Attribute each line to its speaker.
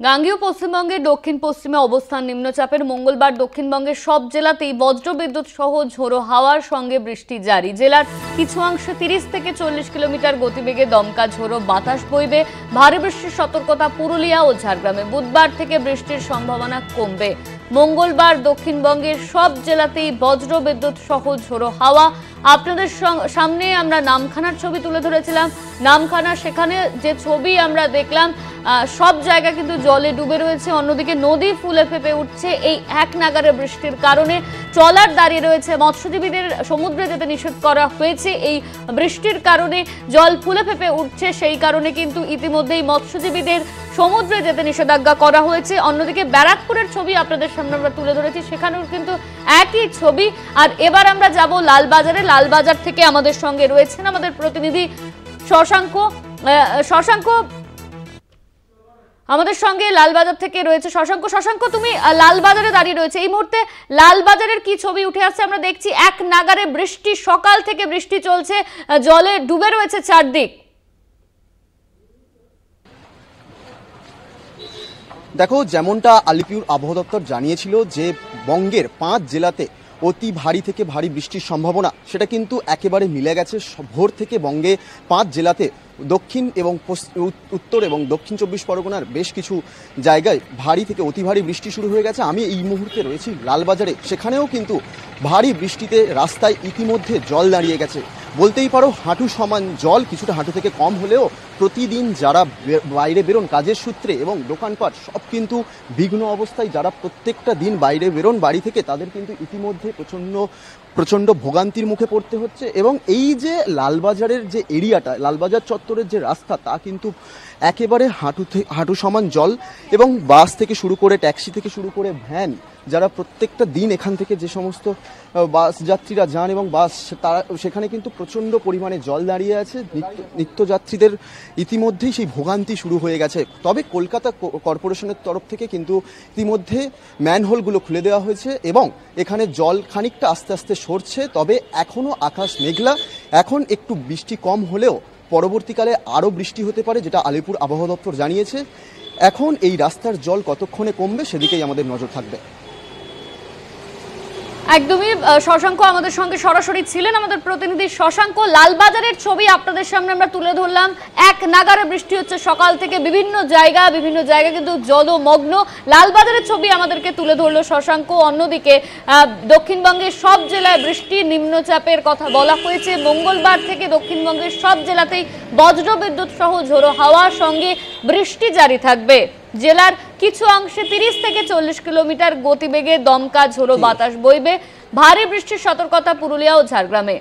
Speaker 1: গাঙ্গেয় পশ্চিমবঙ্গের দক্ষিণ পশ্চিমে অবস্থান নিম্নচাপের মঙ্গলবার দক্ষিণবঙ্গের সব জেলাতেই বজ্রবিদ্যুৎ সহ ঝোড়ো হাওয়ার সঙ্গে বৃষ্টি জারি। জেলার কিছু অংশে 30 থেকে 40 কিলোমিটার গতিবেগে দমকা ঝোড়ো বাতাস বইবে। ভারী বৃষ্টির সতর্কতা পুরুলিয়া ও ঝাড়গ্রামে। বুধবার থেকে বৃষ্টির সম্ভাবনা কমবে। মঙ্গলবার দক্ষিণবঙ্গের সব জেলাতেই বজ্রবিদ্যুৎ সহ ঝোড়ো হাওয়া। আপনাদের সামনে আমরা নামখানার ছবি তুলে ধরেছিলাম। নামখানা, সেখানে যে ছবি আমরা দেখলাম, সব জায়গা কিন্তু জলে ডুবে রয়েছে। অন্যদিকে নদী ফুলে ফেপে উঠছে। এই এক নাগারে বৃষ্টির কারণে ট্রলার দাঁড়িয়ে রয়েছে। মৎস্যজীবীদের সমুদ্রে যেতে নিষেধ করা হয়েছে। এই বৃষ্টির কারণে জল ফুলে ফেপে উঠছে, সেই কারণে কিন্তু ইতিমধ্যেই মৎস্যজীবীদের সমুদ্রে যেতে নিষেধাজ্ঞা করা হয়েছে। অন্যদিকে ব্যারাকপুরের ছবি আপনাদের সামনে আমরা তুলে ধরেছি, সেখানেও কিন্তু একই ছবি। আর এবার আমরা যাব লালবাজারে। লালবাজার থেকে আমাদের সঙ্গে রয়েছেন আমাদের প্রতিনিধি শশাঙ্ক। আমাদের সঙ্গে লালবাজার থেকে রয়েছে শশাঙ্ক, তুমি লালবাজারে দাঁড়িয়ে রয়েছে এই মুহূর্তে। লালবাজারের কি ছবি উঠে আসছে? আমরা দেখছি এক নাগারে বৃষ্টি, সকাল থেকে বৃষ্টি চলছে, জলে ডুবে রয়েছে চারদিক।
Speaker 2: দেখো, যেমনটা আলিপুর আবহাওয়া দপ্তর জানিয়েছিল যে বঙ্গের 5 জেলাতে অতি ভারী থেকে ভারী বৃষ্টির সম্ভাবনা, সেটা কিন্তু একেবারে মিলে গেছে। ভোর থেকে বঙ্গে 5 জেলাতে দক্ষিণ এবং উত্তর এবং দক্ষিণ 24 পরগনার বেশ কিছু জায়গায় ভারী থেকে অতি ভারী বৃষ্টি শুরু হয়ে গেছে। আমি এই মুহূর্তে রয়েছি লালবাজারে। সেখানেও কিন্তু ভারী বৃষ্টিতে রাস্তায় ইতিমধ্যে জল দাঁড়িয়ে গেছে। বলতেই পারো হাঁটু সমান জল, কিছুটা হাঁটু থেকে কম হলেও প্রতিদিন যারা বাইরে বেরোন কাজের সূত্রে এবং দোকানপাট সব কিন্তু বিঘ্ন অবস্থায়। যারা প্রত্যেকটা দিন বাইরে বেরোন বাড়ি থেকে, তাদের কিন্তু ইতিমধ্যে প্রচণ্ড ভোগান্তির মুখে পড়তে হচ্ছে। এবং এই যে লালবাজারের যে এরিয়াটা, লালবাজার চত্বরের যে রাস্তা, তা কিন্তু একেবারে হাঁটু সমান জল। এবং বাস থেকে শুরু করে, ট্যাক্সি থেকে শুরু করে ভ্যান, যারা প্রত্যেকটা দিন এখান থেকে যে সমস্ত বাস যাত্রীরা যান এবং বাস, তারা সেখানে কিন্তু প্রচণ্ড পরিমাণে জল দাঁড়িয়ে আছে। নিত্যযাত্রীদের ইতিমধ্যেই সেই ভোগান্তি শুরু হয়ে গেছে। তবে কলকাতা কর্পোরেশনের তরফ থেকে কিন্তু ইতিমধ্যে ম্যানহোলগুলো খুলে দেওয়া হয়েছে এবং এখানে জল খানিকটা আস্তে আস্তে সরছে। তবে এখনও আকাশ মেঘলা। এখন একটু বৃষ্টি কম হলেও পরবর্তীকালে আরও বৃষ্টি হতে পারে, যেটা আলিপুর আবহাওয়া দপ্তর জানিয়েছে। এখন এই রাস্তার জল কতক্ষণে কমবে সেদিকেই আমাদের নজর থাকবে।
Speaker 1: একদমই, শশাঙ্ক আমাদের সঙ্গে সরাসরি ছিলেন আমাদের প্রতিনিধি শশাঙ্ক। লালবাজারের ছবি আপনাদের সামনে আমরা তুলে ধরলাম। এক নাগারে বৃষ্টি হচ্ছে সকাল থেকে, বিভিন্ন জায়গা কিন্তু জলমগ্ন। লালবাজারের ছবি আমাদেরকে তুলে ধরলো শশাঙ্ক। অন্যদিকে দক্ষিণবঙ্গের সব জেলায় বৃষ্টি, নিম্নচাপের কথা বলা হয়েছে। মঙ্গলবার থেকে দক্ষিণবঙ্গের সব জেলাতেই বজ্রবিদ্যুৎ সহ ঝোড়ো হাওয়ার সঙ্গে বৃষ্টি জারি থাকবে। জেলার কিছু অংশে 30 থেকে 40 কিলোমিটার গতিবেগে দমকা ঝোড়ো বাতাস বইবে। ভারী বৃষ্টির সতর্কতা পুরুলিয়া ও ঝাড়গ্রামে।